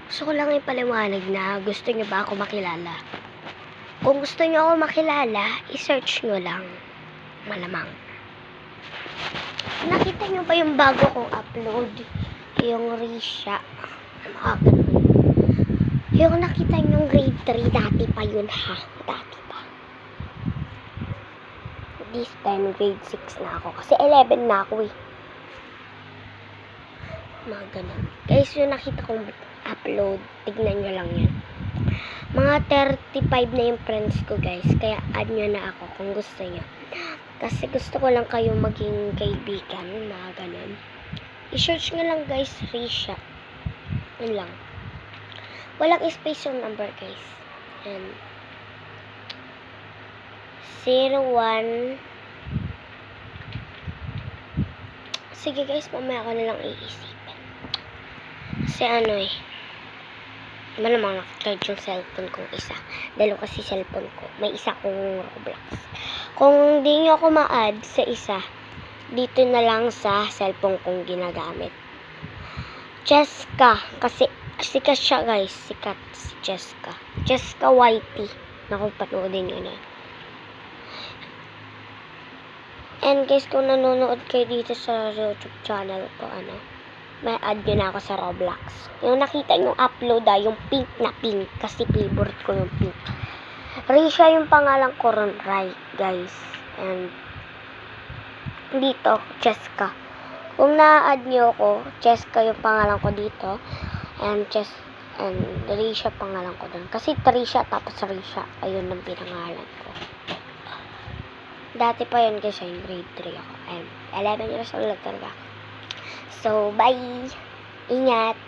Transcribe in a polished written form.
Gusto ko lang ipaliwanag na gusto niyo ba ako makilala. Kung gusto niyo ako makilala, i-search niyo lang. Malamang. Nakita niyo ba yung bago kong upload? Yung Risha. Yung nakita niyo grade 3, dati pa yun ha. Dati pa. This time, grade 6 na ako. Kasi 11 na ako eh. Mga ganun. Guys, yung nakita kong upload, tignan nyo lang yan. Mga 35 na yung friends ko guys. Kaya add nyo na ako kung gusto nyo. Kasi gusto ko lang kayo maging kaibigan. Mga ganun. I-search nyo lang guys, Risha. Yun lang. Walang space yung number guys. And 01. Sige guys, mamaya ko na lang iisipin. Kasi malamang nakacharge yung cellphone kong isa. Dalawa kasi cellphone ko. May isa kong Roblox. Kung di nyo ako ma-add sa isa, dito na lang sa cellphone kong ginagamit. Cheska. Kasi sikat siya guys. Sikat si Cheska. Cheska YT. Naku, panoodin nyo na. And guys, kung nanonood kayo dito sa YouTube channel ko, may add nyo na ako sa Roblox. Yung nakita yung upload yung pink na pink. Kasi favorite ko yung pink. Risha yung pangalan ko ron, right, guys. And dito, Cheska. Kung na-add nyo ako, Cheska yung pangalan ko dito. And Risha pangalan ko dun. Kasi Trisha tapos Risha. Ayun ang pinangalan ko. Dati pa yun kasi yung grade 3 ako. And 11 years old talaga. So, bye! Ingat!